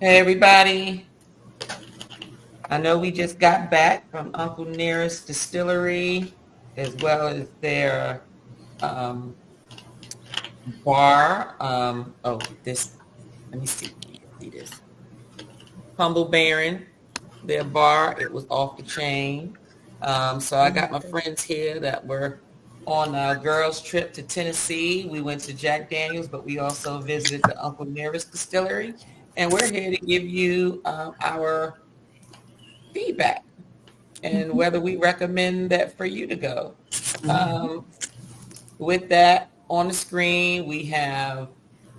Hey everybody. I know we just got back from Uncle Nearest Distillery as well as their um, bar. Let me see. You can see this. Humble Baron, their bar. It was off the chain. So I got my friends here that were on a girls' trip to Tennessee. We went to Jack Daniels, but we also visited the Uncle Nearest Distillery. And we're here to give you our feedback and whether we recommend that for you to go. Um, with that, on the screen, we have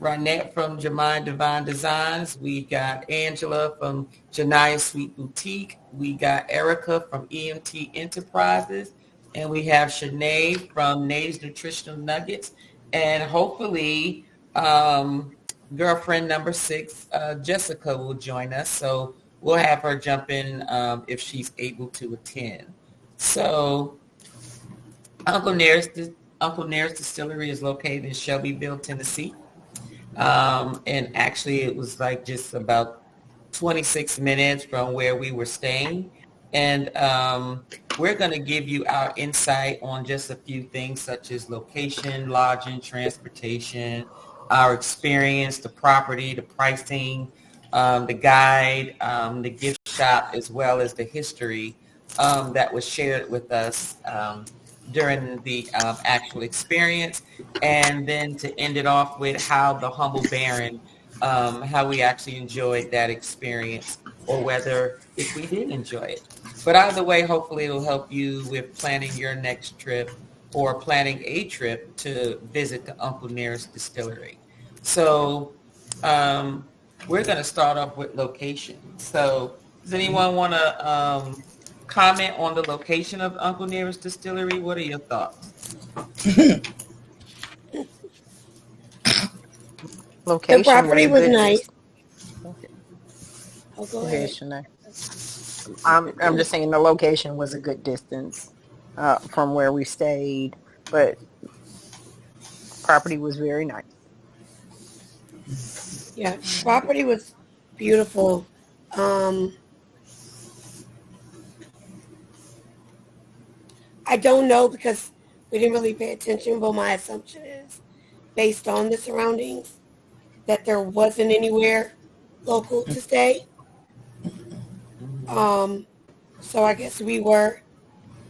Ronette from Jemine Divine Designs. We got Angela from Janaya Sweet Boutique. We got Erica from EMT Enterprises. And we have Shanae from Nate's Nutritional Nuggets. And hopefully, girlfriend number 6, Jessica, will join us. So we'll have her jump in if she's able to attend. So Uncle Nearest Distillery is located in Shelbyville, Tennessee. And actually it was like just about 26 minutes from where we were staying. And we're going to give you our insight on just a few things such as location, lodging, transportation, our experience, the property, the pricing, the guide, the gift shop, as well as the history that was shared with us during the actual experience. And then to end it off with how the Humble Baron, how we actually enjoyed that experience, or whether if we did enjoy it. But either way, hopefully it'll help you with planning your next trip or planning a trip to visit the Uncle Nearest Distillery. So we're going to start off with location. So does anyone want to comment on the location of Uncle Nearest Distillery? What are your thoughts? Location. The property was nice. Oh, go ahead, Shanae. I'm just saying the location was a good distance from where we stayed, but property was very nice. Yeah, property was beautiful. I don't know because we didn't really pay attention, but my assumption is, based on the surroundings, that there wasn't anywhere local to stay. So I guess we were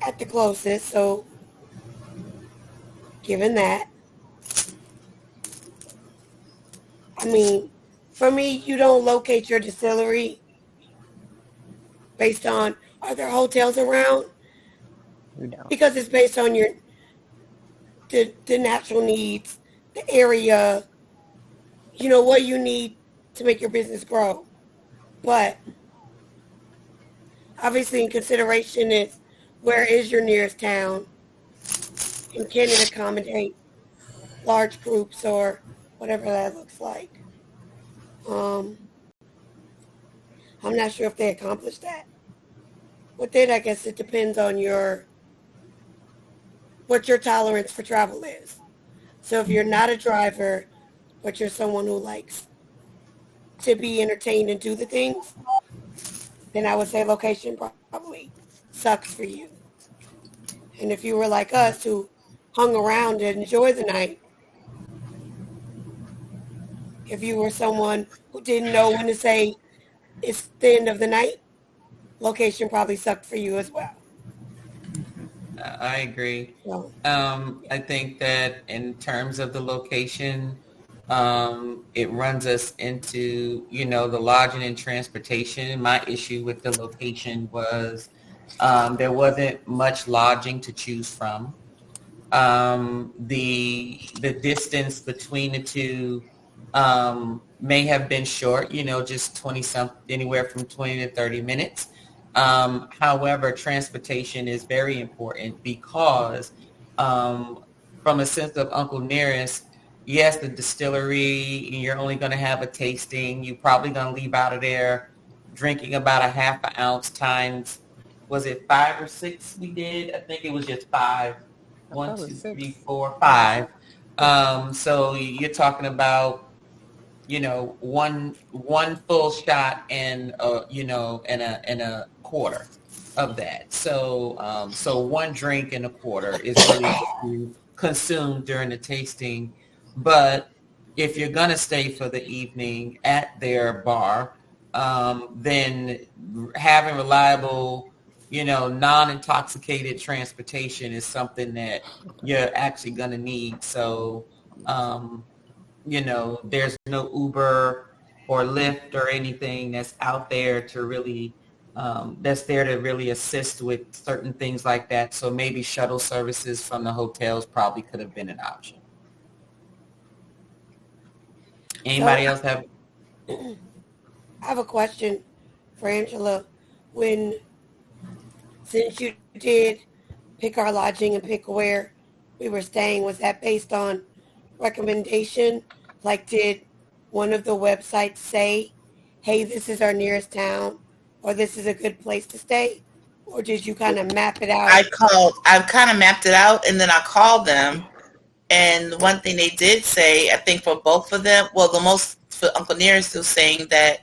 at the closest. So given that, I mean, for me, you don't locate your distillery based on are there hotels around? Because it's based on your the natural needs, the area, what you need to make your business grow. But obviously in consideration is where is your nearest town and can it accommodate large groups or whatever that looks like. I'm not sure if they accomplished that. With it, I guess it depends on what your tolerance for travel is. So if you're not a driver, but you're someone who likes to be entertained and do the things, then I would say location probably sucks for you. And if you were like us who hung around and enjoyed the night, if you were someone who didn't know when to say it's the end of the night, location probably sucked for you as well. I agree. I think that in terms of the location, it runs us into, the lodging and transportation. My issue with the location was there wasn't much lodging to choose from. The distance between the two may have been short, just 20-something, anywhere from 20 to 30 minutes. However, transportation is very important because from a sense of Uncle Nearest, yes, the distillery, you're only going to have a tasting. You're probably going to leave out of there drinking about a half an ounce times, was it 5 or 6 we did? I think it was just 5. 1, 2, 3, 4, 5. So you're talking about, one full shot and and a quarter of that. So one drink and a quarter is really what you consume during the tasting. But if you're gonna stay for the evening at their bar, then having reliable, non-intoxicated transportation is something that you're actually gonna need. So, there's no Uber or Lyft or anything that's out there to really that's there to really assist with certain things like that. So maybe shuttle services from the hotels probably could have been an option. Anybody else have? I have a question for Angela. Since you did pick our lodging and pick where we were staying, was that based on recommendation? Like, did one of the websites say, hey, this is our nearest town, or this is a good place to stay? Or did you kind of map it out? I've kind of mapped it out, and then I called them. And one thing they did say, I think for both of them, well, for Uncle Nearest was saying that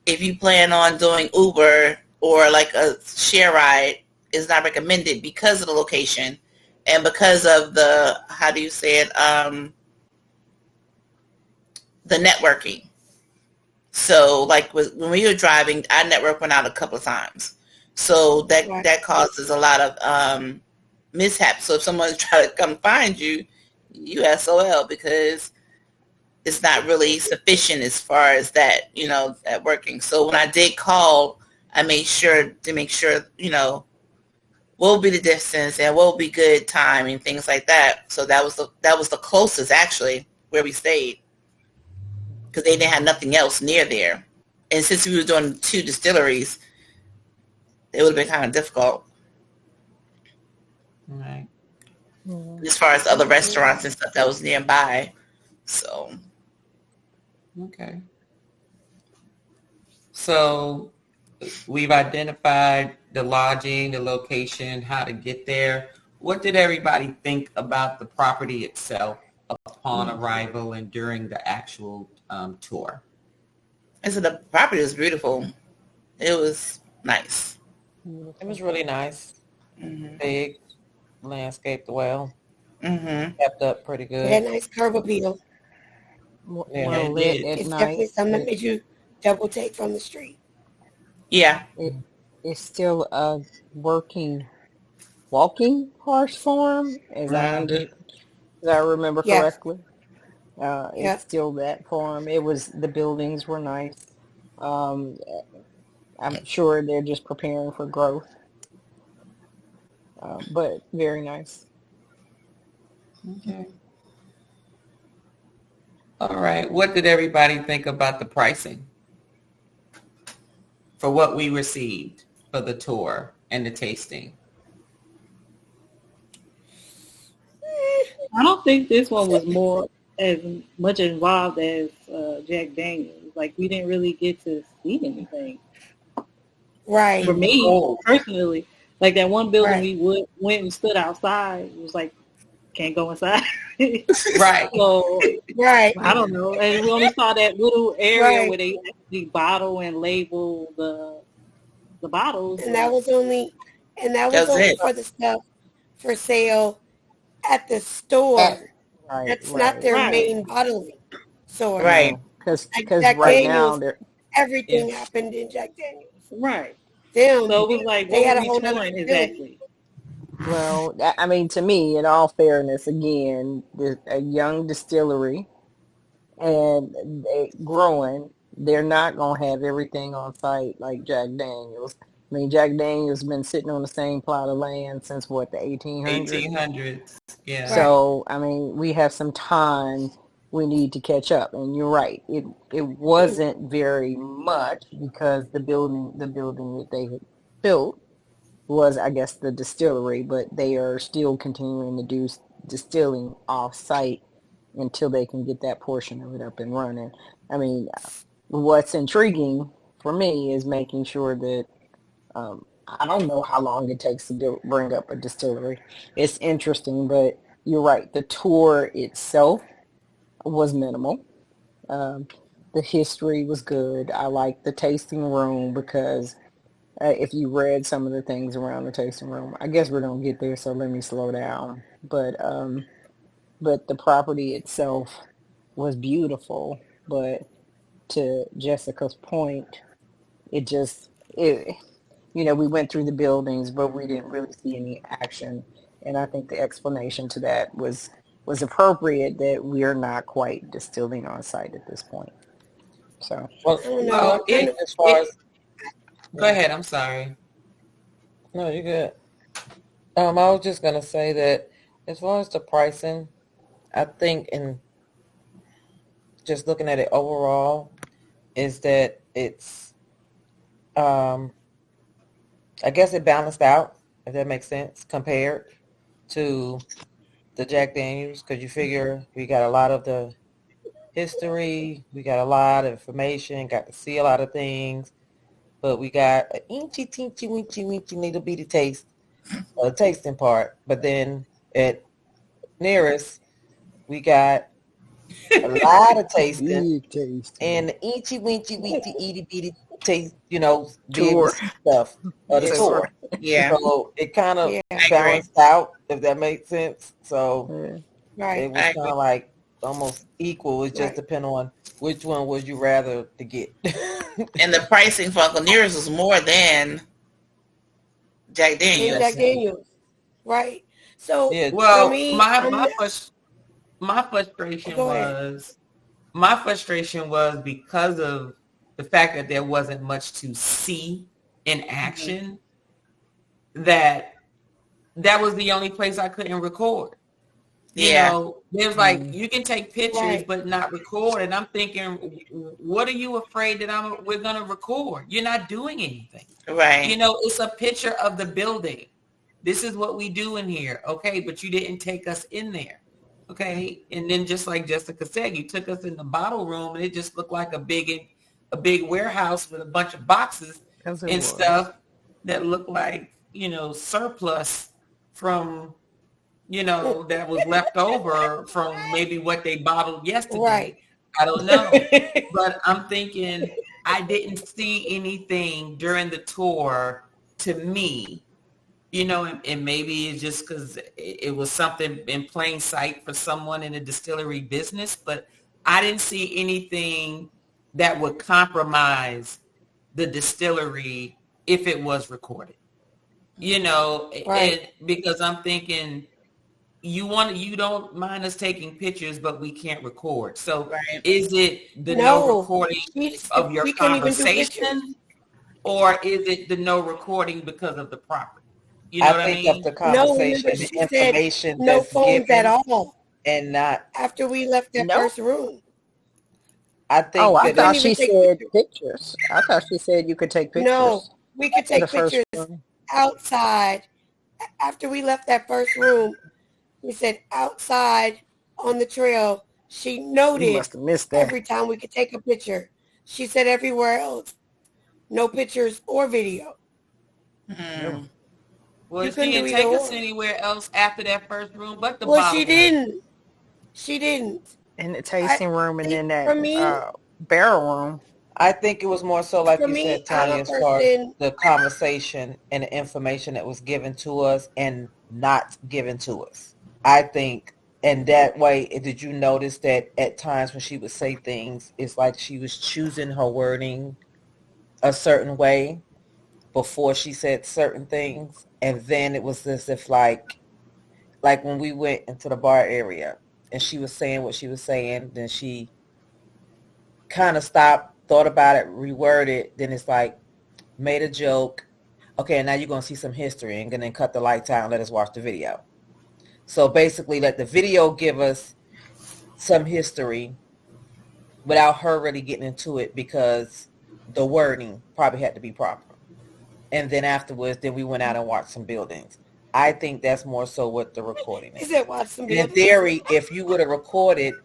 if you plan on doing Uber or like a share ride, is not recommended because of the location and because of the, how do you say it, the networking. So like when we were driving, our network went out a couple of times. So that causes a lot of mishaps. So if someone's trying to come find you, you SOL, because it's not really sufficient as far as that, that working. So when I did call, I made sure to make sure, what will be the distance and what will be good time and things like that. So that was the closest actually where we stayed, because they didn't have nothing else near there. And since we were doing 2 distilleries, it would have been kind of difficult. Right. As far as other restaurants and stuff that was nearby. So. Okay. So we've identified the lodging, the location, how to get there. What did everybody think about the property itself upon arrival and during the actual tour? And so the property was beautiful. It was nice. It was really nice. Mm-hmm. Big, landscaped well. Mm-hmm. Kept up pretty good. It had nice curb appeal. Yeah, Well lit at It's night. definitely something that you double take from the street. Yeah. It's still a walking horse farm, as I remember Yes. correctly. It's still that farm. The buildings were nice. I'm sure they're just preparing for growth. But very nice. Okay. All right. What did everybody think about the pricing for what we received for the tour and the tasting? I don't think this one was more as much involved as Jack Daniels. Like, we didn't really get to see anything. Right. For me, personally, like that one building we went and stood outside, it was like, can't go inside. Right. So, Right. I don't know. And we only saw that little area where they actually bottle and label the bottles. And that was only for the stuff for sale at the store. That's not their main bottling source. Right. Because Jack right Daniels, now everything happened in Jack Daniels. Right. Them, So it was like, they what had were a whole we other touring exactly? Well, I mean, to me, in all fairness, again, a young distillery and they growing, they're not going to have everything on site like Jack Daniels. I mean, Jack Daniels been sitting on the same plot of land since, what, the 1800s? 1800s, yeah. So, I mean, we have some time we need to catch up. And you're right. It wasn't very much because the building that they had built was, I guess, the distillery, but they are still continuing to do distilling off-site until they can get that portion of it up and running. I mean, what's intriguing for me is making sure that I don't know how long it takes to bring up a distillery. It's interesting, but you're right. The tour itself was minimal. The history was good. I liked the tasting room because if you read some of the things around the tasting room, I guess we're gonna get there, so let me slow down. But the property itself was beautiful. But to Jessica's point, it we went through the buildings, but we didn't really see any action. And I think the explanation to that was appropriate that we are not quite distilling on site at this point. So, Well, I don't know. Well, as far as go ahead. I'm sorry. no, you're good. I was just gonna say that as far as the pricing, I think in just looking at it overall, is that it's I guess it balanced out, if that makes sense, compared to the Jack Daniels, because you figure we got a lot of the history, we got a lot of information, got to see a lot of things, but we got an inchy teensy weensy weensy little bitty taste, tasting part. But then at Nearest, we got a lot of tasting big taste. and the inchy weensy weensy itty bitty taste, be able Tour. to see stuff of the Yes, tour. Yeah. So it kind of Yeah. I balanced out, if that makes sense. So Yeah. Right. it was I kind agree. of like almost equal. It just Right. depend on which one would you rather to get. And the pricing for Uncle Nearest was more than Jack And Daniels. Jack Daniels. Right. So Yeah. for Well, me, my frustration go ahead. was because of the fact that there wasn't much to see in action, that was the only place I couldn't record. Yeah. There's like, you can take pictures Right. but not record, and I'm thinking, what are you afraid that we're gonna record? You're not doing anything. Right. It's a picture of the building. This is what we do in here. Okay, but you didn't take us in there. Okay. And then just like Jessica said, you took us in the bottle room and it just looked like a big warehouse with a bunch of boxes As it and was. stuff that looked like, surplus from, that was left over from maybe what they bottled yesterday. Right. I don't know. But I'm thinking I didn't see anything during the tour to me, and maybe it's just because it was something in plain sight for someone in the distillery business, but I didn't see anything that would compromise the distillery if it was recorded, Right. and because I'm thinking you don't mind us taking pictures, but we can't record. So Right. is it the no No. recording We of your couldn't even do pictures. conversation, or is it the no recording because of the property? You know I what I think mean? of the No, conversation, remember the she said information no that's phones at given all and not. after we left that Nope. first room. I Oh, think I We that couldn't thought even she take said pictures. pictures. I thought she said you could take No, pictures we could in the take first pictures room. outside. After we left that first room, we said outside on the trail. She You noted must have missed that. every time we could take a picture. She said everywhere else, no pictures or video. Mm. Well, You she couldn't do didn't either take us or. anywhere else after that first room but the Well, bottle she room. didn't. She didn't. In the tasting room and then For that me, barrel room. I think it was more so like for you me, said, I'm Tanya, a as far as person. the conversation and the information that was given to us and not given to us. I think, and that way, did you notice that at times when she would say things, it's like she was choosing her wording a certain way before she said certain things, and then it was as if like when we went into the bar area and she was saying what she was saying, then she kind of stopped, thought about it, reworded, then it's like made a joke. Okay, now you're going to see some history and then cut the lights out and let us watch the video. So basically let the video give us some history without her really getting into it because the wording probably had to be proper. And then afterwards, then we went out and watched some buildings. I think that's more so what the recording He is. said, watch some And in buildings. theory, if you would have recorded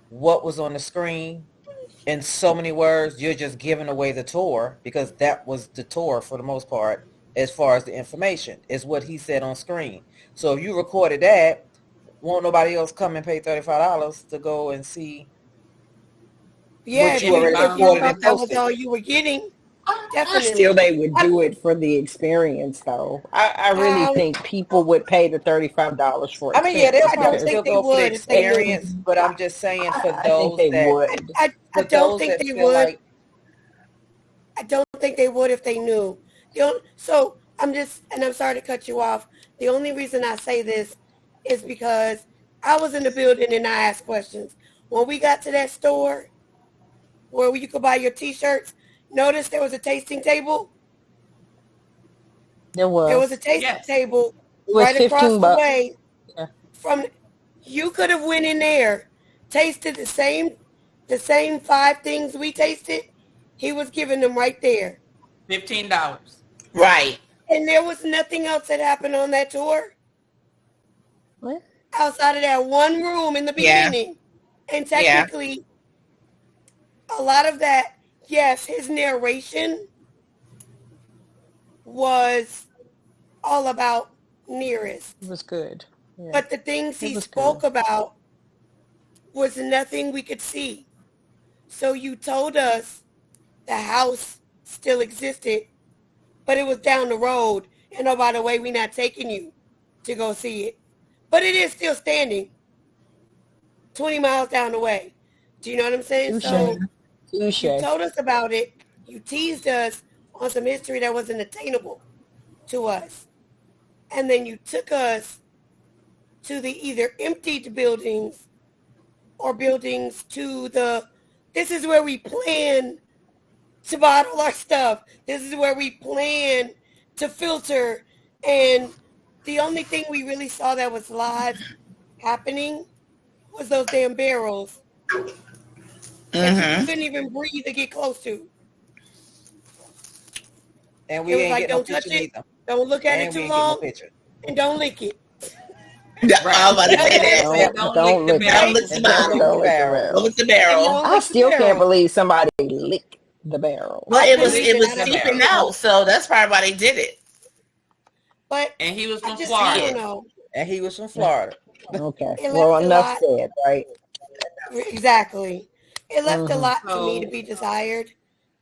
what was on the screen in so many words, you're just giving away the tour because that was the tour for the most part as far as the information is what he said on screen. So if you recorded that, won't nobody else come and pay $35 to go and see Yeah, Which if you you, already if you recorded thought and that was posted. all you were getting, Still, definitely. they would do it for the experience, though. I really think people would pay the $35 for I mean, yeah, they'll experience I probably don't because still think they go for the would if they knew. experience, but I'm just saying for I think those they that would. I for don't those think that they feel would. like I don't think they would if they knew. So I'm sorry to cut you off. The only reason I say this is because I was in the building and I asked questions. When we got to that store where you could buy your T-shirts, notice there was a tasting table. There There was a was. tasting table It was right across the $15. way Yeah. from. You could have went in there, tasted the same 5 things we tasted. He was giving them right there. $15. Right. And there was nothing else that happened on that tour What? outside of that one room in the Yeah. beginning. And Yeah. technically, a lot of that, yes, his narration was all about Nearest. It was good. Yeah. But the things It he was spoke good. about was nothing we could see. So you told us the house still existed, but it was down the road. And oh, by the way, we're not taking you to go see it. But it is still standing 20 miles down the way. Do you know what I'm saying? So Touche. you told us about it. You teased us on some history that wasn't attainable to us. And then you took us to the either emptied buildings or buildings to this is where we plan to bottle our stuff. This is where we plan to filter. And the only thing we really saw that was live happening was those damn barrels that you couldn't even breathe to get close to. and we It was ain't like, getting no don't touch picture it, neither. don't look at And it we too ain't getting no long, picture. and don't lick it. I was about to say that. Don't lick Don't lick it. the Don't bottle. lick the barrel. Don't lick the And barrel. don't I lick the still can't barrel. believe somebody licked the barrel. But I it was believe it. I don't seeping know. out, so that's probably why they did it. But And he was I from don't Florida. know. And he was from Florida. Okay. It Well, left a enough lot. said, right? Exactly. It left a lot to me to So- be desired.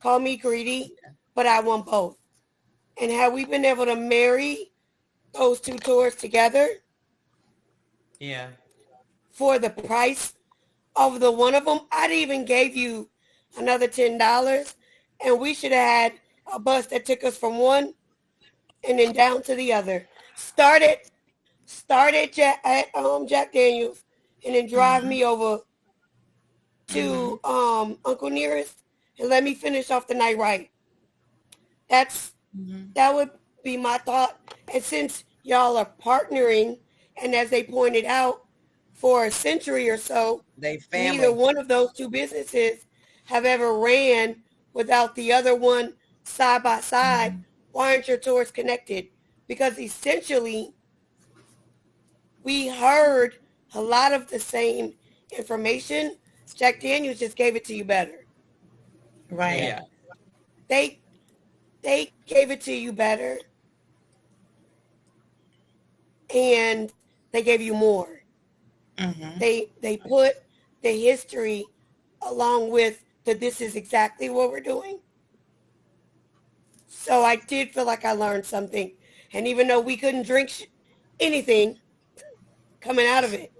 Call me greedy, but I want both. And had we been able to marry those two tours together Yeah. for the price of the one of them, I'd even gave you another $10, and we should have had a bus that took us from one and then down to the other. Started Jack Daniels, and then drive me over to Uncle Nearest and let me finish off the night right. That would be my thought. And since y'all are partnering, and as they pointed out, for a century or so, They family. neither one of those two businesses have ever ran without the other one side by side. Why aren't your tours connected? Because essentially, we heard a lot of the same information. Jack Daniels just gave it to you better. Right. Yeah. They gave it to you better, and they gave you more. They put the history along with that this is exactly what we're doing. So I did feel like I learned something. And even though we couldn't drink anything coming out of it,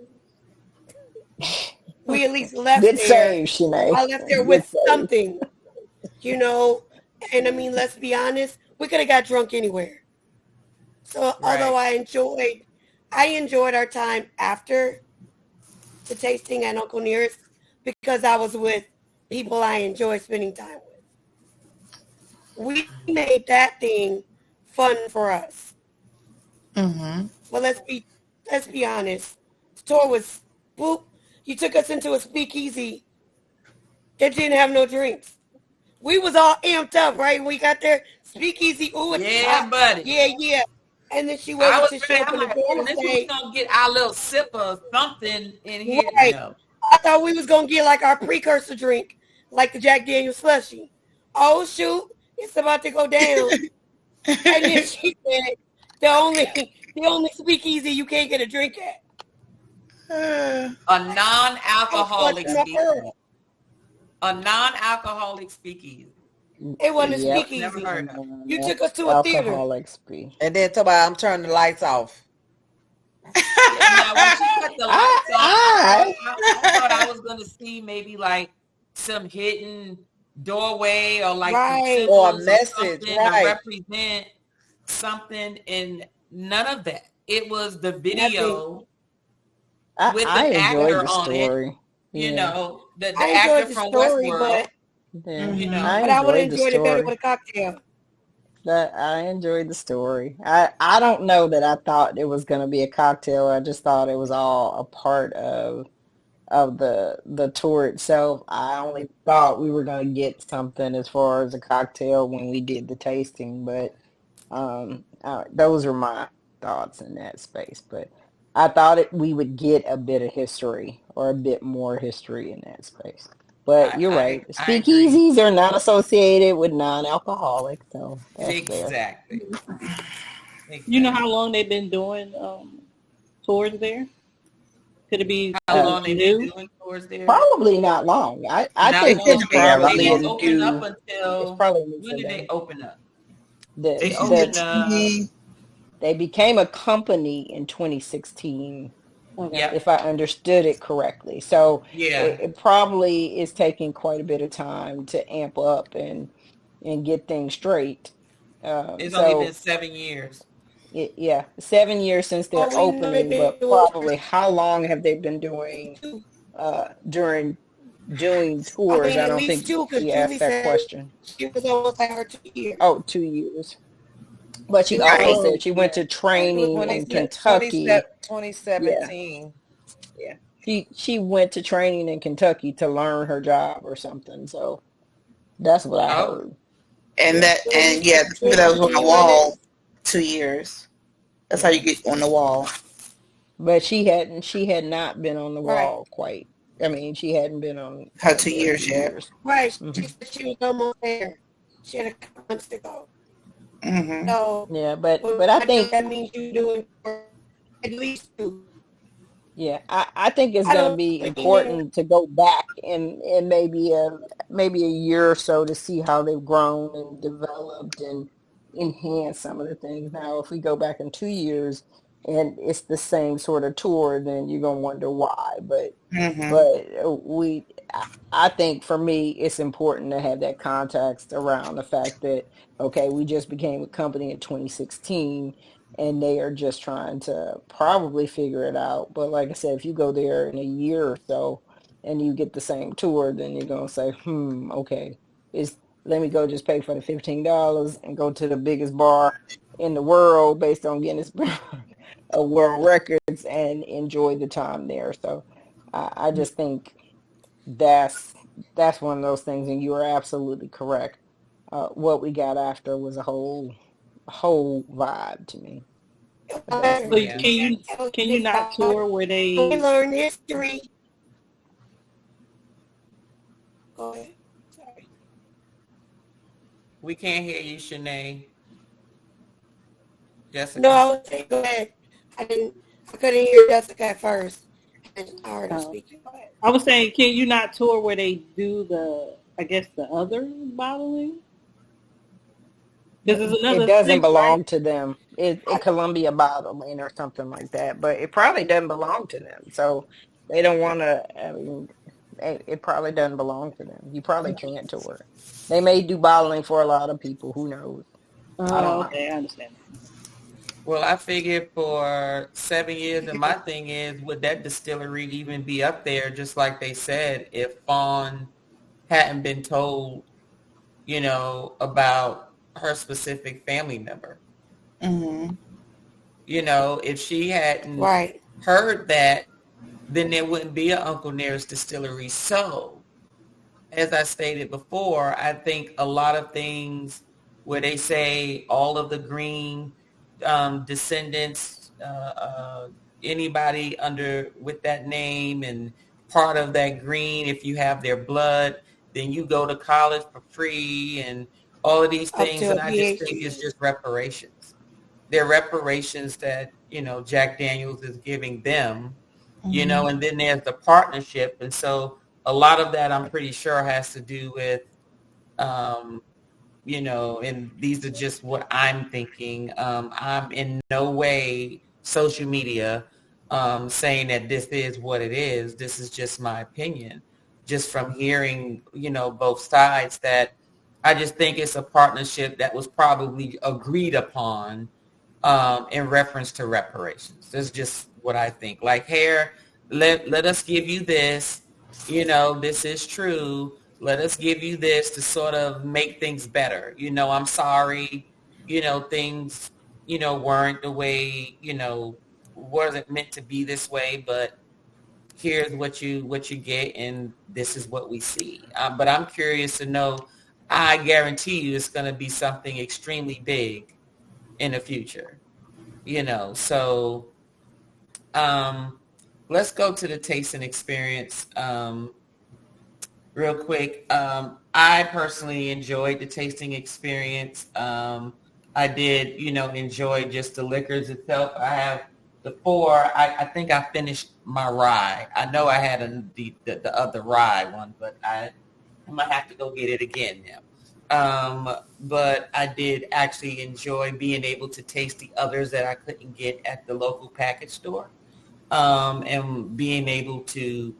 we at least left Good there. save, Shanae. I left there Good with save. something, you know. And I mean, let's be honest, we could have got drunk anywhere. So although I enjoyed our time after the tasting at Uncle Nearest because I was with people I enjoy spending time with. We made that thing fun for us. But let's be honest. The tour was boop. You took us into a speakeasy that didn't have no drinks. We was all amped up, right? When we got there, speakeasy, ooh, it's Yeah, hot. buddy. Yeah. And then she I waited was till she ready. I'm opened the like, door oh, and this say, is gonna get our little sip of something in here. Right. You know. I thought we was going to get like our precursor drink, like the Jack Daniels slushie. Oh, shoot. It's about to go down. And then she said, the only speakeasy you can't get a drink at. A non-alcoholic What's my speakeasy. A non-alcoholic speakeasy. It wasn't a Yep. speakeasy. Never heard of it. You took us to a theater. Alcoholic speak. And then talk about I'm turning the lights off. Now, when she cut the lights off, I thought I was going to see maybe like some hidden doorway or like some Right. symbols Or a message, something right. to represent something, and none of that. It was the video with I the enjoyed actor the on it. story. You Yeah. know, the I actor enjoyed the from story, Westworld. but Yeah. You know, I would have enjoyed the enjoyed it better story. with a cocktail. I enjoyed the story. I don't know that I thought it was going to be a cocktail. I just thought it was all a part of the tour itself. I only thought we were going to get something as far as a cocktail when we did the tasting, but those are my thoughts in that space. But I thought we would get a bit of history or a bit more history in that space. But you're right. I agree. Speakeasies are not associated with non-alcoholic, so that's fair. Exactly. You know how long they've been doing tours there? Could it be How long they've been new? doing tours there? Probably not long. I Not think long. it's They probably didn't a open up new. until It's probably new when for did they them. open up? The- They the- opened up. They became a company in 2016, Okay. Yep. if I understood it correctly. So Yeah. it probably is taking quite a bit of time to amp up and get things straight. It's So only been 7 years. 7 years since their Oh, we know they've opening, been but doing probably how long have they been doing during doing I tours? mean, I at don't least think two, because she Julie asked that said question. she was almost at her 2 years. Oh, 2 years. But she Right. also said she went to training in Kentucky. 2017. She went to training in Kentucky to learn her job or something. So that's what I Oh. heard. And the people that was on the wall 2 years. That's how you get on the wall. But she had not been on the Right. wall quite. I mean, she hadn't been on Her 2 there years 2 yet. years. Right. Mhm. She said she was almost there. She had a couple months to go. Mm-hmm. So, Yeah, but I think that means you doing at least two. yeah, I think it's I going to don't be think important to go back in maybe a year or so to see how they've grown and developed and enhanced some of the things. Now, if we go back in 2 years and it's the same sort of tour, then you're going to wonder why. But I think for me, it's important to have that context around the fact that, okay, we just became a company in 2016 and they are just trying to probably figure it out. But like I said, if you go there in a year or so and you get the same tour, then you're going to say, okay, let me go just pay for the $15 and go to the biggest bar in the world based on Guinness World Records and enjoy the time there. So I just think that's one of those things, and you are absolutely correct. What we got after was a whole vibe to me. But that's So Yeah. can you not tour where We they? learn history. Go ahead. Sorry. We can't hear you, Shanae. Jessica. No, I was saying, go ahead. I couldn't hear Jessica at first. And I heard her speaking. Go ahead. I was saying, can you not tour where they do the other bottling? Because there's another. It doesn't thing, belong right? to them. It's Columbia Bottling or something like that, but it probably doesn't belong to them. So they don't want to. I mean, it probably doesn't belong to them. You probably can't tour it. They may do bottling for a lot of people. Who knows? I don't know. Okay, I understand. Well, I figured for 7 years, and my thing is, would that distillery even be up there, just like they said, if Fawn hadn't been told, about her specific family member? Mm-hmm. If she hadn't Right. heard that, then there wouldn't be an Uncle Nearest Distillery. So, as I stated before, I think a lot of things where they say all of the green descendants, anybody with that name and part of that green, if you have their blood, then you go to college for free and all of these things. to a And I just think PhD. it's just reparations. They're reparations that, Jack Daniels is giving them, and then there's the partnership. And so a lot of that I'm pretty sure has to do with, and these are just what I'm thinking. I'm in no way social media saying that this is what it is. This is just my opinion, just from hearing, both sides, that I just think it's a partnership that was probably agreed upon in reference to reparations. That's just what I think. Like, here, let us give you this, this is true. Let us give you this to sort of make things better. I'm sorry, things, weren't the way, wasn't meant to be this way, but here's what you get, and this is what we see. But I'm curious to know, I guarantee you it's going to be something extremely big in the future, so let's go to the tasting experience real quick. I personally enjoyed the tasting experience. I did, enjoy just the liquors itself. I have the 4. I think I finished my rye. I know I had the other rye one, but I might have to go get it again now. But I did actually enjoy being able to taste the others that I couldn't get at the local package store, and being able to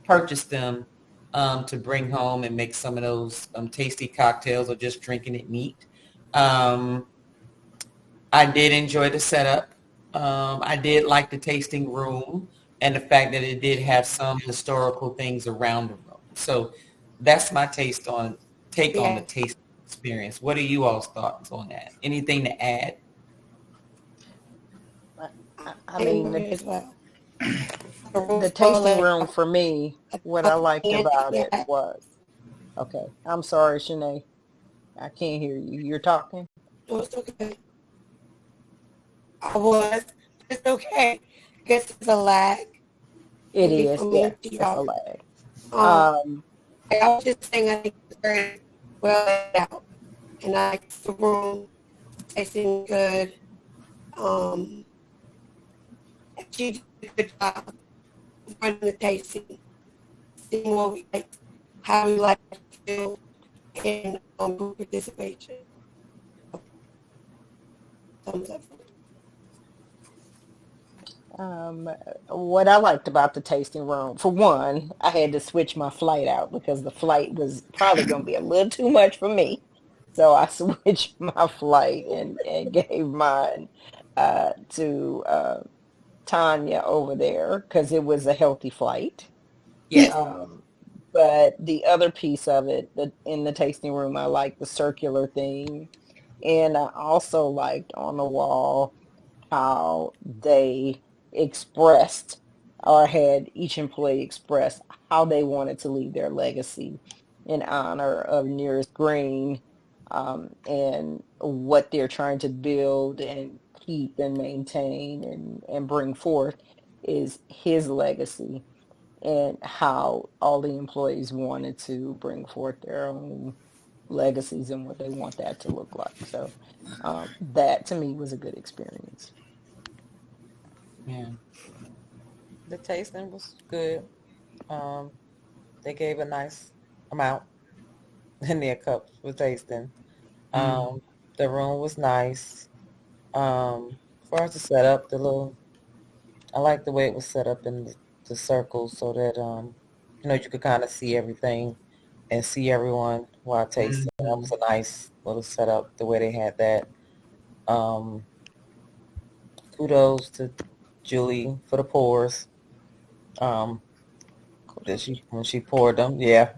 purchase them to bring home and make some of those tasty cocktails, or just drinking it neat. I did enjoy the setup. I did like the tasting room and the fact that it did have some historical things around the room. So that's my take on the tasting experience. What are you all's thoughts on that? Anything to add? I mean, the tasting room for me, what I liked about it was, okay, I'm sorry, Shanae, I can't hear you. You're talking? No, it's okay. It's okay. I guess it's a lag. It is, yeah, it's a lag. I was just saying, I think it's very well laid out, and I like the room, tasting good. She did a good job running the tasting, seeing what we like, how we like to feel, and group participation. Thumbs up. What I liked about the tasting room, for one, I had to switch my flight out because the flight was probably going to be a little too much for me. So I switched my flight and gave mine to Tanya over there because it was a healthy flight. Yes. But the other piece of it, in the tasting room, I liked the circular thing. And I also liked on the wall how they expressed, or had each employee express how they wanted to leave their legacy in honor of Nearest Green, and what they're trying to build and keep and maintain and bring forth is his legacy, and how all the employees wanted to bring forth their own legacies and what they want that to look like. So that to me was a good experience. Yeah. The tasting was good. They gave a nice amount in their cups for tasting. The room was nice. For us to set up I like the way it was set up in the circle, so that you could kind of see everything and see everyone while tasting. That was a nice little setup, the way they had that. Kudos to Julie for the pours. When she poured them, yeah,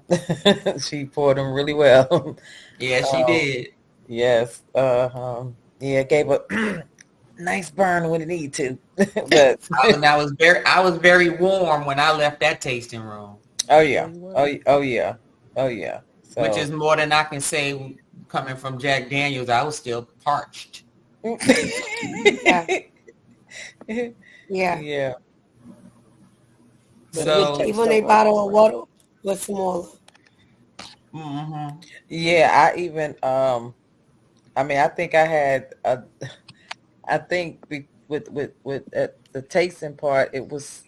she poured them really well. Yeah, she did. Yes. Yeah, gave a nice burn when it needed to. But I was very warm when I left that tasting room. Oh yeah. Oh yeah. So, which is more than I can say coming from Jack Daniels. I was still parched. Yeah. So even a bottle of water was smaller. Mm-hmm. Yeah, I even I think I had with the tasting part, it was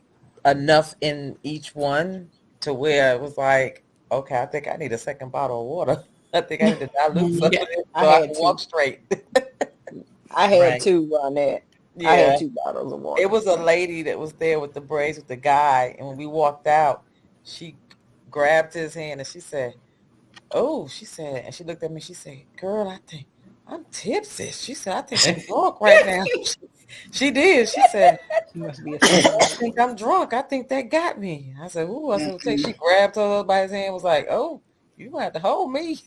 enough in each one to where it was like, okay, I think I need a second bottle of water. I think I need to dilute some of Yeah. it so I can walk straight. I had Right. two on that. Yeah. I had 2 bottles of water. It was a lady that was there with the braids with the guy, and when we walked out, she grabbed his hand and she said, "Oh," she said, and she looked at me. She said, "Girl, I think I'm tipsy." She said, "I think I'm drunk right now." She did. She said, She must be a "I think I'm drunk. I think that got me." I said, "Ooh," I said, she grabbed her by his hand, was like, "Oh, you gonna have to hold me."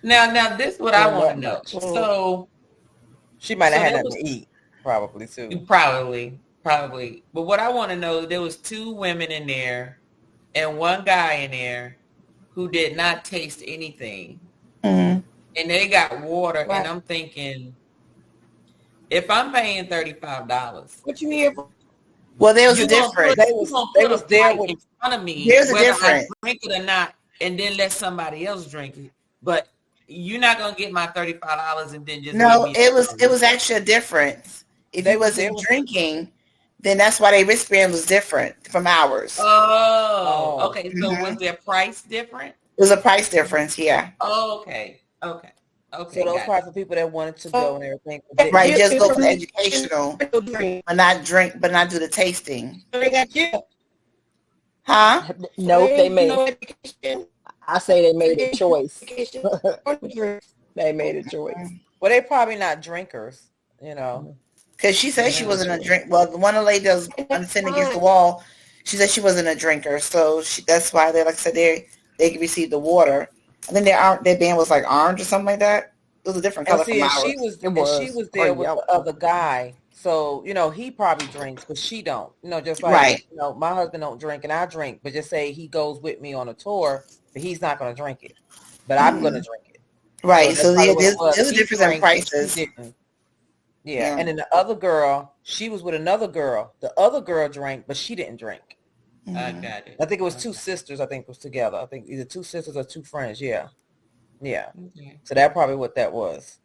Now this is what I want to know. much. So She might have So had that nothing to eat, probably too. probably. But what I want to know, there was 2 women in there and 1 guy in there who did not taste anything. Mhm. And they got water. Right. And I'm thinking, if I'm paying $35, What you here for? Well, there was a you gonna difference. They was there in with front of me, There's a whether difference. I drink it or not, and then let somebody else drink it. But you're not gonna get my $35 and then just No, give me it was actually a difference. If They you was- wasn't drinking, then that's why their wristband was different from ours. Oh, Oh. okay. So was their price different? It was a price difference, yeah. Oh, okay. So those got probably for people that wanted to go and everything. but didn't. Right, Yeah, just go it's for the a- educational, Drink. but not do the tasting. They got you. Huh? Nope, they made. No education. I say they made a choice. Education. Or drink. They made a choice. Well, they probably not drinkers, you know. Because she said she wasn't a drink. Well, the one of the lady that was sitting against the wall, she said she wasn't a drinker. So that's why they, like I said, they could receive the water. I think their band was like orange or something like that. It was a different color And see, from and ours. she was there with the other guy. So, you know, he probably drinks, but she don't. You know, just like, Right. you know, my husband don't drink and I drink, but just say he goes with me on a tour, but he's not going to drink it. But I'm going to drink it. Right. So that's probably there's what it was. a He difference in drank, prices. she didn't. Yeah. Yeah. And then the other girl, she was with another girl. The other girl drank, but she didn't drink. I got it. I think it was 2 sisters, I think was together. I think either 2 sisters or 2 friends. Yeah. Yeah. Okay. So that's probably what that was.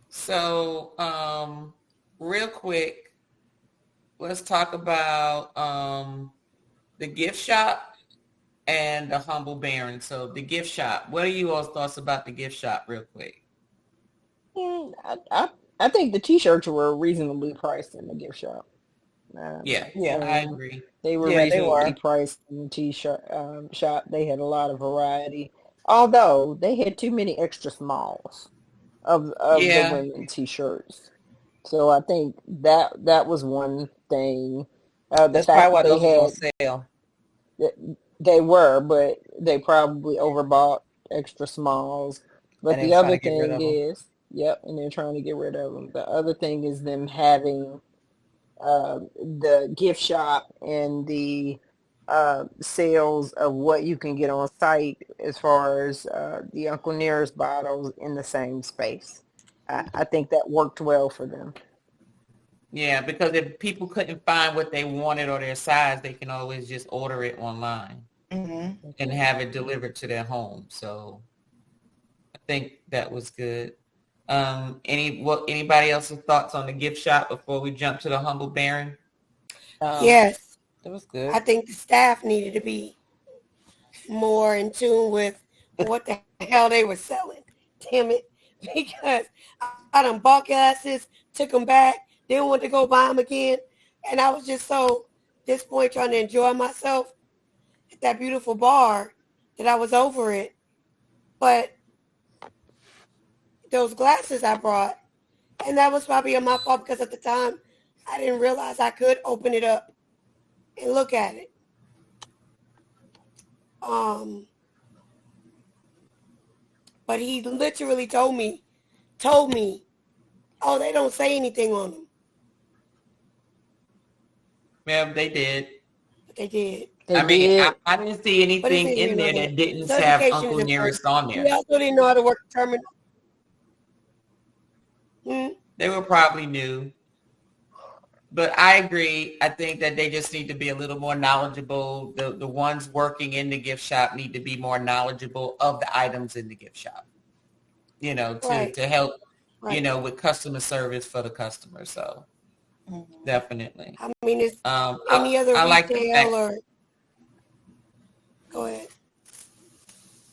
So, real quick, let's talk about the gift shop and the Humble Baron. So the gift shop, what are you all's thoughts about the gift shop real quick? I think the T-shirts were reasonably priced in the gift shop. Yeah, Yeah. I agree. They were Yeah, they reasonably were. priced in the T-shirt shop. They had a lot of variety, although they had too many extra smalls of Yeah. the women T-shirts. So I think that was one thing. The That's fact probably why that those they was on had sale. they were, but they probably overbought extra smalls. But And they the trying other to get rid thing of them. is, yep, and they're trying to get rid of them. The other thing is them having the gift shop and the sales of what you can get on site as far as the Uncle Nearest bottles in the same space. I think that worked well for them. Yeah, because if people couldn't find what they wanted or their size, they can always just order it online Mm-hmm. and have it delivered to their home. So I think that was good. Anybody else's thoughts on the gift shop before we jump to the Humble Baron? Yes. It was good. I think the staff needed to be more in tune with what the hell they were selling. Damn it. Because I done bought glasses, took them back, didn't want to go buy them again. And I was just so disappointed trying to enjoy myself at that beautiful bar that I was over it. But those glasses I brought, and that was probably my fault because at the time I didn't realize I could open it up and look at it. But he literally told me, oh, they don't say anything on them. Yeah, they did. But they did. I mean, I didn't see anything it, in there know, that didn't so have education Uncle is Nearest important. on there. We also didn't know how to work the terminal. They were probably new. But I agree. I think that they just need to be a little more knowledgeable. The ones working in the gift shop need to be more knowledgeable of the items in the gift shop, you know, to help, you know, with customer service for the customer. So definitely. I mean, it's I any other like the retail fact, or Go ahead.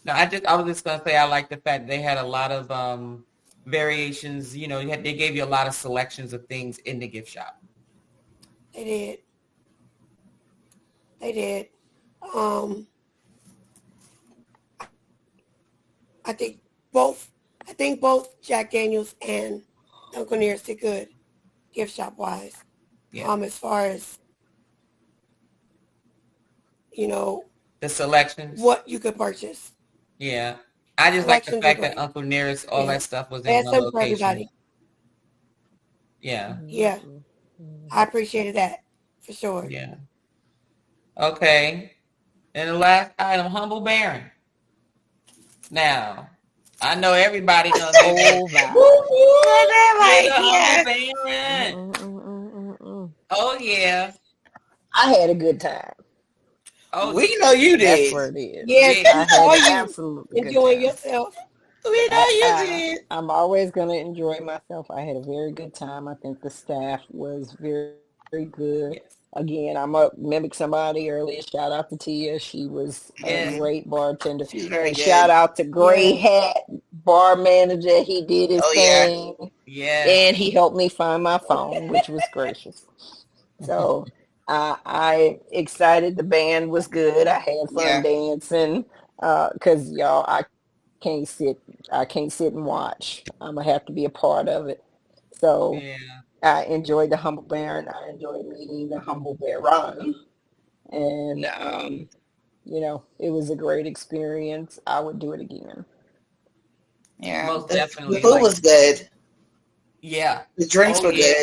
No, I was just gonna say I like the fact they had a lot of variations. You know, they gave you a lot of selections of things in the gift shop. They did. They did. I think both Jack Daniels and Uncle Nearest did good, gift shop wise. Yeah. As far as the selections, what you could purchase. Yeah, I just like the fact that Uncle Nearest, all that stuff was in one location. For everybody. Yeah. Yeah, I appreciated that for sure. Yeah. Okay, and the last item, Humble Baron. Now, I know everybody knows Humble Baron. Oh yeah, I had a good time. Oh, we know you did. That's what it is. Yes, I had absolutely enjoying yourself. We know you did. I'm always going to enjoy myself. I had a very good time. I think the staff was very, very good. Yes. Again, I'm going to mimic somebody earlier. Shout out to Tia. She was a great bartender. And shout out to Gray Hat, bar manager. He did his thing. Yeah. And he helped me find my phone, which was gracious. So I excited. The band was good. I had fun dancing because y'all, I can't sit and watch. I'm gonna have to be a part of it. So I enjoyed the Humble Baron. I enjoyed meeting the Humble Baron, and it was a great experience. I would do it again. Yeah, most definitely. The food was good. Yeah, the drinks were good.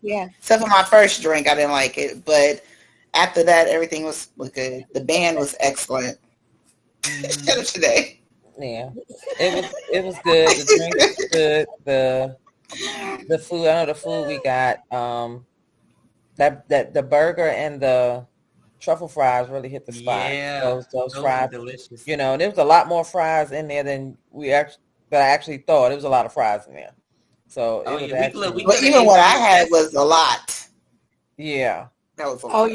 Yeah, except for my first drink, I didn't like it, but after that, everything was good. The band was excellent. Today. Yeah, it was good. The drink was good. The food. I know the food we got. That the burger and the truffle fries really hit the spot. Yeah, those fries, delicious. There was a lot more fries in there than I actually thought. It was a lot of fries in there. So but even what I had was a lot. Yeah, that was a lot.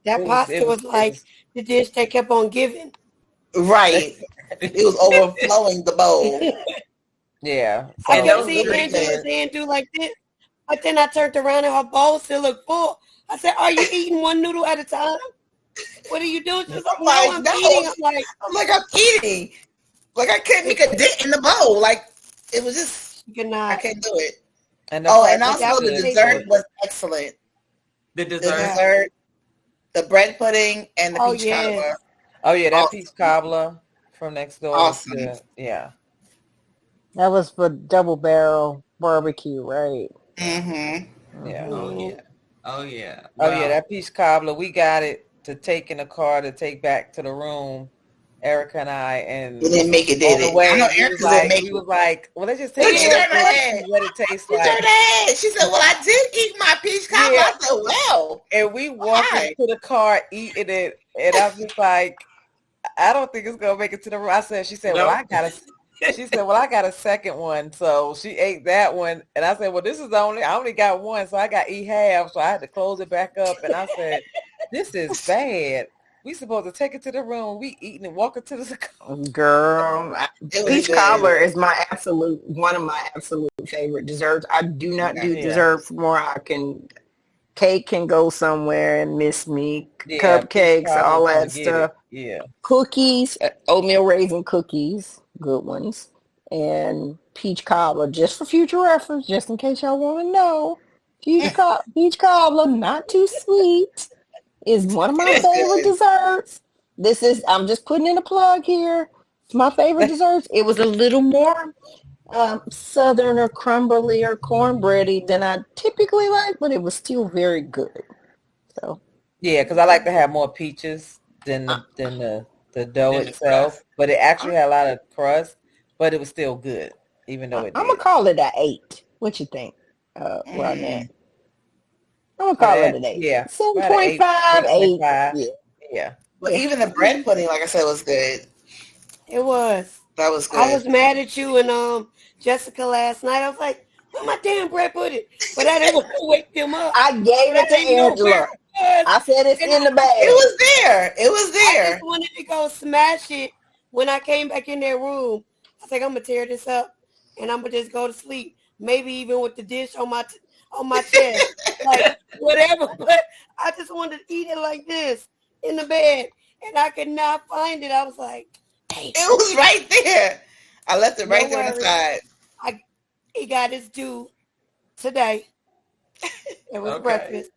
That pasta was like the dish they kept on giving. Right. It was overflowing the bowl. Yeah. I kept seeing Angela's hand do like this. But then I turned around and her bowl still looked full. I said, "Are you eating one noodle at a time? What are you doing?" She's like, "No, I'm eating." I'm eating. Like I couldn't make a dent in the bowl. Like it was just I couldn't do it. And also the dessert was excellent. The dessert, the bread pudding, and the peach cobbler. Oh yeah, that peach cobbler from next door. Awesome. Yeah. That was for Double Barrel Barbecue, right? Mm-hmm. Yeah. Oh yeah. That peach cobbler. We got it to take in the car to take back to the room. Erica and I, and we didn't make it, did it? I know Erica was like, well, let's just take it. What it tastes like. She said, well, I did eat my peach cobbler. I said, well. And we walked into the car eating it, and I was just like, I don't think it's gonna make it to the room. She said, well, I got a second one. So she ate that one, and I said, well, I only got one, so I got to eat half. So I had to close it back up, and I said, this is bad. We supposed to take it to the room. We eating and walking to the car. Girl, peach cobbler is one of my absolute favorite desserts. I do not do desserts more. Cake can go somewhere and miss me. Cupcakes, all that stuff. Yeah. Cookies, oatmeal raisin cookies, good ones. And peach cobbler, just for future reference, just in case y'all want to know. Peach cobbler, not too sweet, is one of my favorite desserts. I'm just putting in a plug here. It's my favorite desserts. It was a little more southern or crumbly or cornbready than I typically like, but it was still very good. So yeah, because I like to have more peaches than the dough itself, but it actually had a lot of crust, but it was still good, even though I'm gonna call it an 8. What you think, Rodney? I'm gonna call it an 8. Yeah, 7.5, 8. Yeah. But even the bread pudding, like I said, was good. It was. That was good. I was mad at you and Jessica last night. I was like, "Where's my damn bread pudding?" But I didn't want to wake them up. I gave it to Angela. I said it's in the bag. It was there. It was I there. just wanted to go smash it when I came back in their room. I was like, I'm gonna tear this up and I'm gonna just go to sleep. Maybe even with the dish on my chest, like whatever. But I just wanted to eat it like this in the bed, and I could not find it. I was like, hey, It was right there. I left it right there on the side. He got his due today. It was breakfast.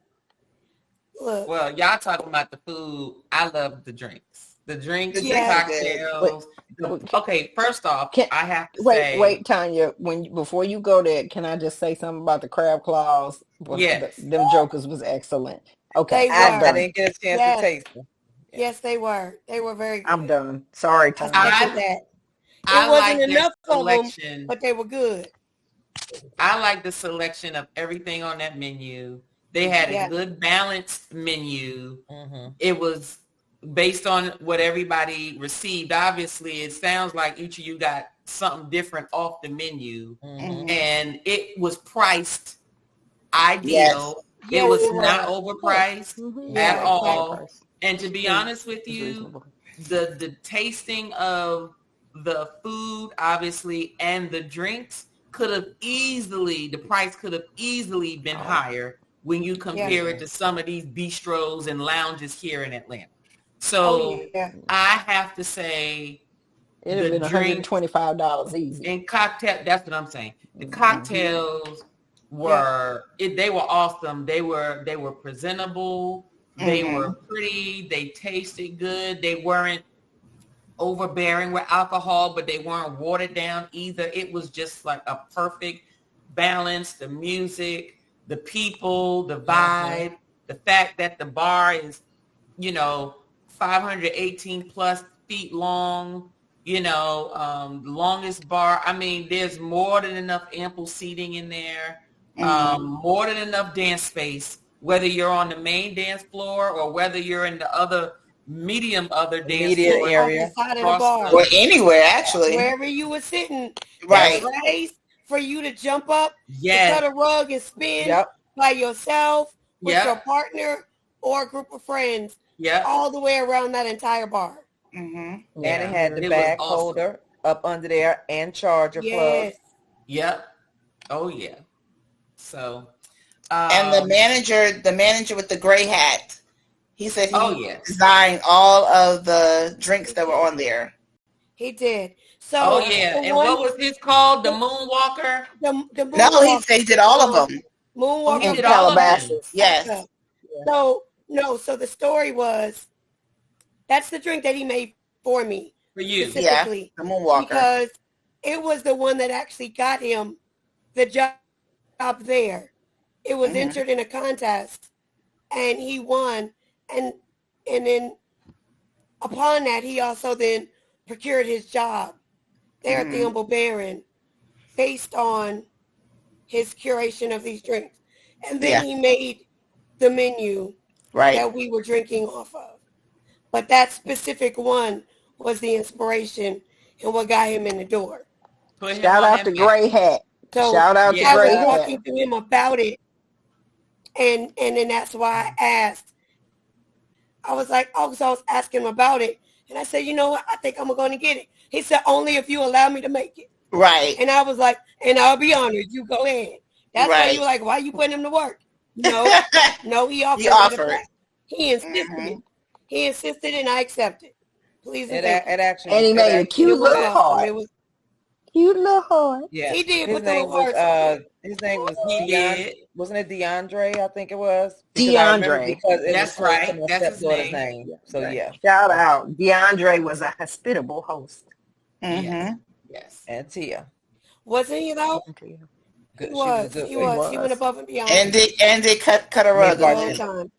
Look. Well, y'all talking about the food. I love the drinks. The drinks, the Yeah. cocktails. Okay, first off, I have to say. Wait, Tanya. Before you go there, can I just say something about the crab claws? Yes. Them jokers was excellent. Okay, I didn't get a chance to taste them. Yes, they were. They were very good. I'm done. Sorry, Tanya. It wasn't enough of them, but they were good. I like the selection of everything on that menu. They had a good balanced menu. Mm-hmm. It was based on what everybody received. Obviously, it sounds like each of you got something different off the menu. Mm-hmm. And it was priced ideal. Yes. It was not overpriced at all. And to be honest with you, the tasting of the food, obviously, and the drinks the price could have easily been higher when you compare it to some of these bistros and lounges here in Atlanta. So I have to say it would have been $125 easy. And cocktail, that's what I'm saying. The cocktails were they were awesome. They were presentable. They were pretty. They tasted good. They weren't overbearing with alcohol, but they weren't watered down either. It was just like a perfect balance. The music, the people, the vibe, the fact that the bar is, 518 plus feet long, the longest bar. I mean, there's more than enough ample seating in there, more than enough dance space, whether you're on the main dance floor or whether you're in the other dance floor area side of the bar. Or anywhere, actually. Wherever you were sitting. Right. Place for you to jump up, cut a rug and spin by yourself, with your partner, or a group of friends. All the way around that entire bar. Mm-hmm. And it had the bag holder up under there and charger plugs. Yep. Oh, yeah. So. And the manager with the gray hat, he said he designed all of the drinks that were on there. He did. So. And what was his called? The Moonwalker? The Moonwalker. No, he said he did all of them. Moonwalker. He did all of them. Yes. So the story was, that's the drink that he made for me. For you. Specifically. The Moonwalker. Because it was the one that actually got him the job there. It was entered in a contest and he won. And then upon that, he also then procured his job there at the Humble Baron based on his curation of these drinks. And then he made the menu that we were drinking off of. But that specific one was the inspiration and what got him in the door. Shout out to Gray Hat. So shout out to Gray Hat. I was talking to him about it. And then that's why I asked. I was like, because I was asking him about it. And I said, you know what? I think I'm going to get it. He said, only if you allow me to make it. Right. And I was like, and I'll be honored. You go ahead. That's why you were like, why you putting him to work? No, he offered. He insisted. He insisted and I accepted. Please. It actually. And he made a cute little heart. Cute little heart. Yeah. He did. His name was wasn't it DeAndre? I think it was. DeAndre. That's right. That's his name. So Shout out. DeAndre was a hospitable host. Yes. And Tia. Wasn't he though? Good. He was. He went above and beyond. And they cut a rug all the time.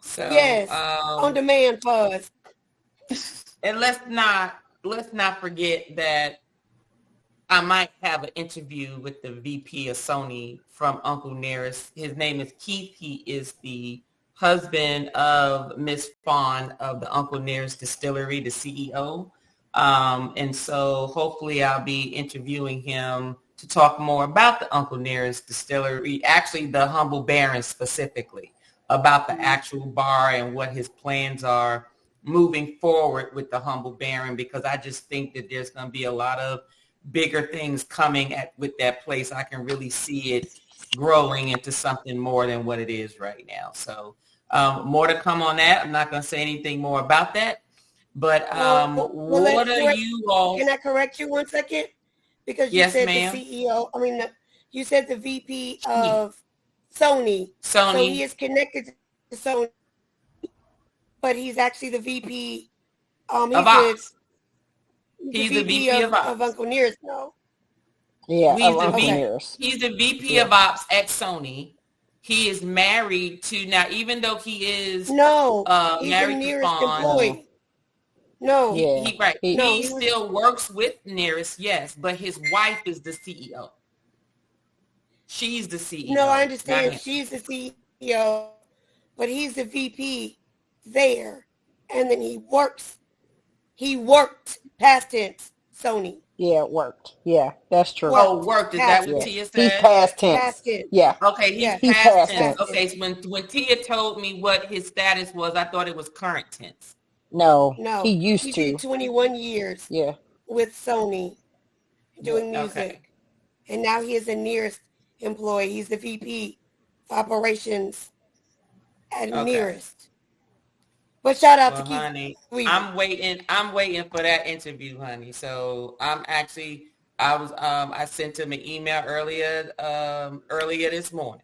So, on demand pause. And let's not forget that I might have an interview with the VP of Sony from Uncle Nearest. His name is Keith. He is the husband of Miss Fawn of the Uncle Nearest Distillery, the CEO. And so hopefully I'll be interviewing him to talk more about the Uncle Nearest Distillery, actually the Humble Baron specifically, about the actual bar and what his plans are moving forward with the Humble Baron, because I just think that there's going to be a lot of bigger things coming with that place. I can really see it growing into something more than what it is right now. So more to come on that. I'm not going to say anything more about that. But what are you all? Can I correct you 1 second? Because you said the CEO. I mean, you said the VP of Sony. So he is connected to Sony, but he's actually the VP. He's the VP of Uncle Nearest. No. Yeah, he's the VP of Ops at Sony. He is married to, now, even though he is married to Fawn. No. He still works with Nearest, yes, but his wife is the CEO. She's the CEO. No, I understand. She's the CEO, but he's the VP there, and then he worked, past tense, Sony. Yeah, it worked. Yeah, that's true. Worked. Is that what Tia said? He's past tense. Past tense. Yeah. Okay, he's past tense. Okay, so when Tia told me what his status was, I thought it was current tense. No, he used to. He did 21 years with Sony doing music. And now he is a Nearest employee. He's the VP of operations at Nearest. But shout out to Keith. Honey, I'm waiting for that interview, honey. So I sent him an email earlier this morning.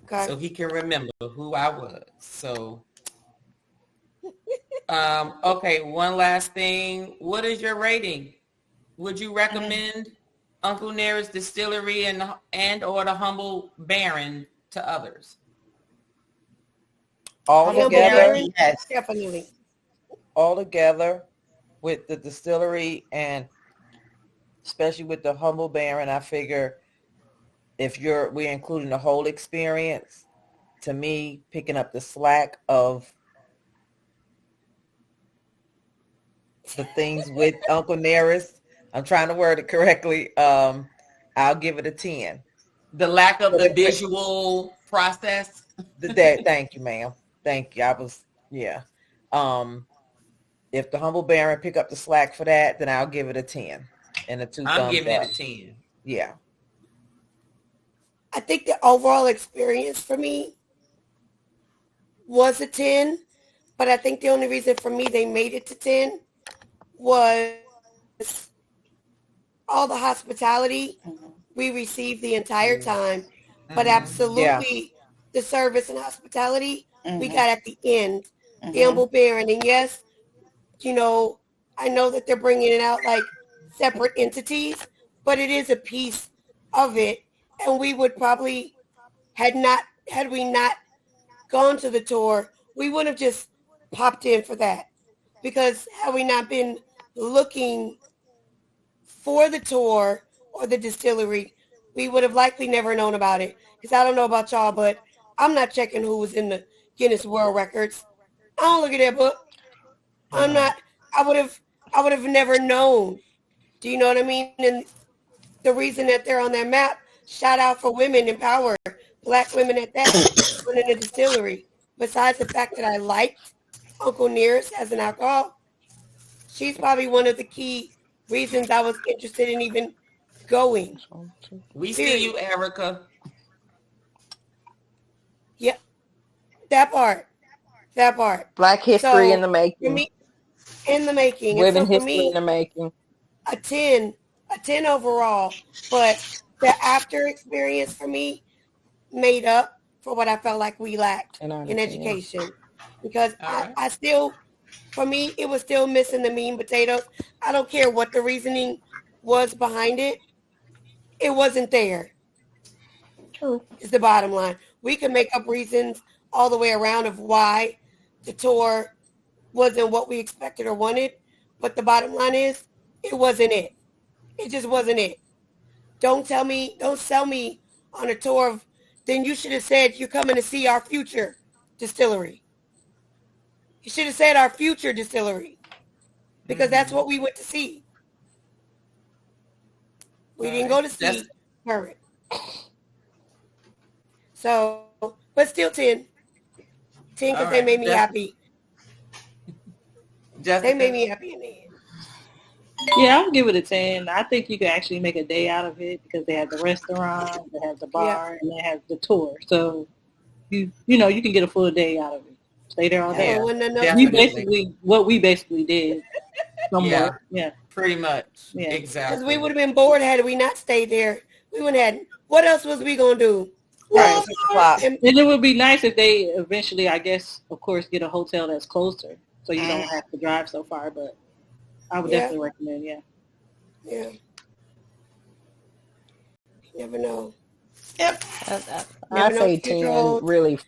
Okay. So he can remember who I was. So okay, one last thing. What is your rating? Would you recommend Uncle Nearest Distillery and or the Humble Baron to others? All together, yes, definitely. All together with the distillery and especially with the Humble Baron, I figure we're including the whole experience, to me, picking up the slack of the things with Uncle Nearest, I'm trying to word it correctly. I'll give it a 10. The lack of the visual process. Thank you, ma'am. Thank you. If the Humble Baron pick up the slack for that, then I'll give it a 10 and a 2 thumbs up. I'm giving it a 10. Yeah. I think the overall experience for me was a 10, but I think the only reason for me they made it to 10 was all the hospitality we received the entire time, but absolutely the service and hospitality we got at the end, the Humble Baron. And yes, I know that they're bringing it out like separate entities, but it is a piece of it. And we would probably, had we not gone to the tour, we would have just popped in for that. Because had we not been looking for the tour or the distillery, we would have likely never known about it. Because I don't know about y'all, but I'm not checking who was in the Guinness World Records. I don't look at that book. I'm not. I would have never known. Do you know what I mean? And the reason that they're on that map, shout out for women in power, Black women at that, in the distillery. Besides the fact that I liked Uncle Nearest as an alcohol, she's probably one of the key reasons I was interested in even going. We see you, Erica. Yeah, that part. Black history in the making. For me, in the making. Women history in the making. A 10 overall, but the after experience for me made up for what I felt like we lacked in education. Because I still, for me, it was still missing the meat and potatoes. I don't care what the reasoning was behind it. It wasn't there. True. Is the bottom line. We can make up reasons all the way around of why the tour wasn't what we expected or wanted. But the bottom line is, it wasn't it. It just wasn't it. Don't sell me on a tour of, then you should have said you're coming to see our future distillery. You should have said our future distillery, because that's what we went to see. We didn't go to see current. So, but still 10. 10 because they made me happy. They made me happy in the end. Yeah, I'll give it a 10. I think you could actually make a day out of it because they have the restaurant, they have the bar, and they have the tour. So you know you can get a full day out of it. Stay there all day. We basically did. Somewhere. Yeah. Pretty much. Yeah. Exactly. Because we would have been bored had we not stayed there. We wouldn't have. What else was we gonna do? Right. And it would be nice if they eventually, I guess, of course, get a hotel that's closer, so you don't have to drive so far. But I would definitely recommend. Yeah. Yeah. You never know. Yep. I say 10 really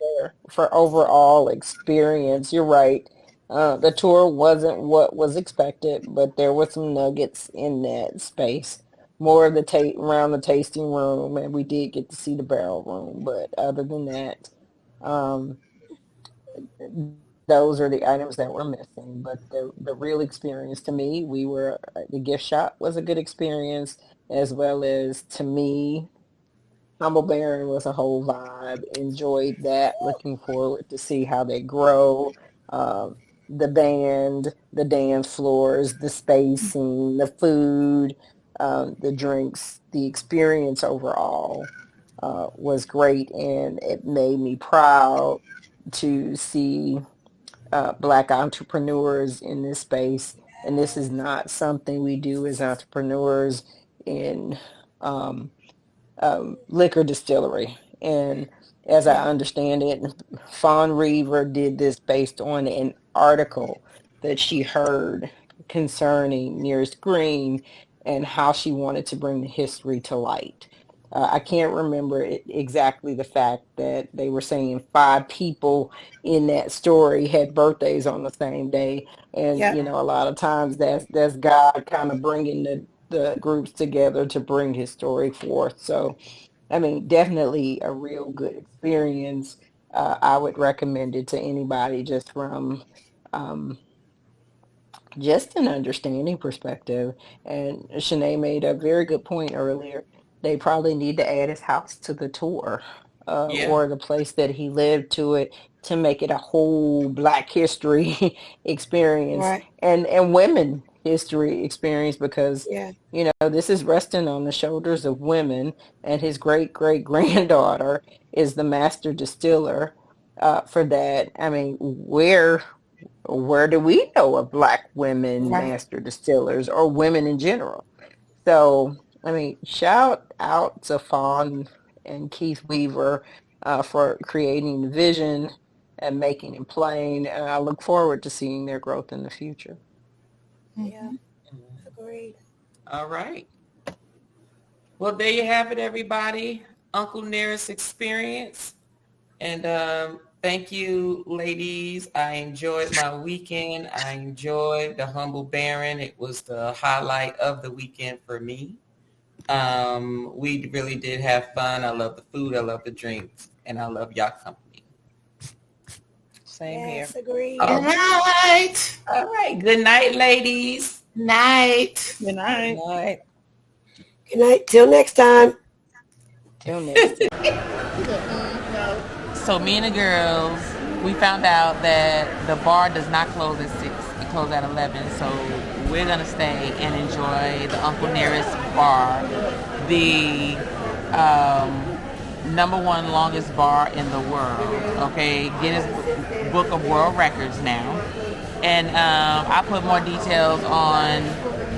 for overall experience. You're right. The tour wasn't what was expected, but there were some nuggets in that space. More of the around the tasting room, and we did get to see the barrel room. But other than that, those are the items that were missing. But the real experience to me, the gift shop was a good experience, as well as to me, Humble Baron was a whole vibe. Enjoyed that. Looking forward to see how they grow. The band, the dance floors, the spacing, the food, the drinks, the experience overall was great, and it made me proud to see Black entrepreneurs in this space. And this is not something we do as entrepreneurs in liquor distillery. And as I understand it, Fawn Reaver did this based on an article that she heard concerning Nearest Green and how she wanted to bring the history to light. I can't remember exactly the fact that they were saying 5 people in that story had birthdays on the same day. And, you know, a lot of times that's God kind of bringing the groups together to bring his story forth. So, I mean, definitely a real good experience. I would recommend it to anybody just from just an understanding perspective. And Shanae made a very good point earlier. They probably need to add his house to the tour or the place that he lived to it to make it a whole Black history experience and women history experience, because you know, this is resting on the shoulders of women, and his great granddaughter is the master distiller for that. I mean, where do we know of Black women master distillers or women in general? So I mean, shout out to Fawn and Keith Weaver for creating the vision and making it plain, and I look forward to seeing their growth in the future. Yeah, agreed. All right. Well, there you have it, everybody. Uncle Nearest experience. And thank you, ladies. I enjoyed my weekend. I enjoyed the Humble Baron. It was the highlight of the weekend for me. We really did have fun. I love the food. I love the drinks. And I love y'all company. Same here. Agreed. Good night. All right. Good night, ladies. Night. Good night. Good night. Good night. Till next time. Till next time. So me and the girls, we found out that the bar does not close at 6. It closes at 11. So we're going to stay and enjoy the Uncle Nearest bar, the #1 longest bar in the world. Okay, Guinness Book of World Records now. And I put more details on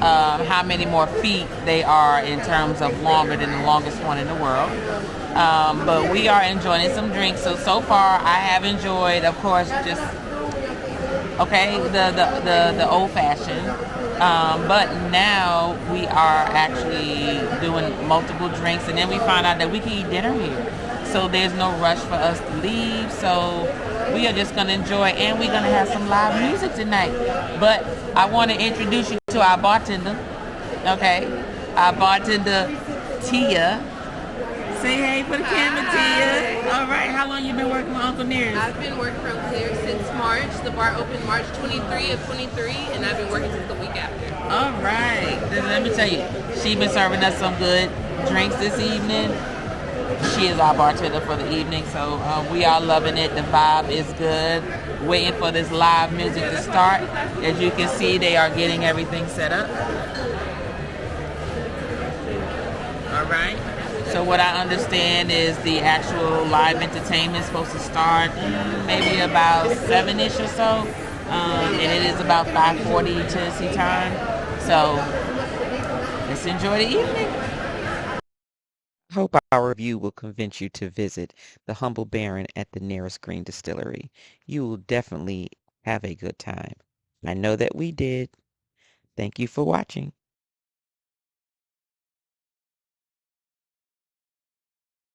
how many more feet they are in terms of longer than the longest one in the world. But we are enjoying some drinks. So far, I have enjoyed, of course, just the old fashioned. But now we are actually doing multiple drinks, and then we find out that we can eat dinner here. So there's no rush for us to leave. So we are just going to enjoy, and we're going to have some live music tonight. But I want to introduce you to our bartender. Okay, our bartender Tia. Say hey for the camera, Tia. All right. How long you been working with Uncle Nearest? I've been working for Uncle Nearest since March. The bar opened March 23 of 23, and I've been working since the week after. All right. Then let me tell you, she been serving us some good drinks this evening. She is our bartender for the evening, so we are loving it. The vibe is good. Waiting for this live music to start. As you can see, they are getting everything set up. All right. So what I understand is the actual live entertainment is supposed to start maybe about 7-ish or so. And it is about 5:40 Tennessee time. So let's enjoy the evening. Hope our review will convince you to visit the Humble Baron at the Nearest Green Distillery. You will definitely have a good time. I know that we did. Thank you for watching.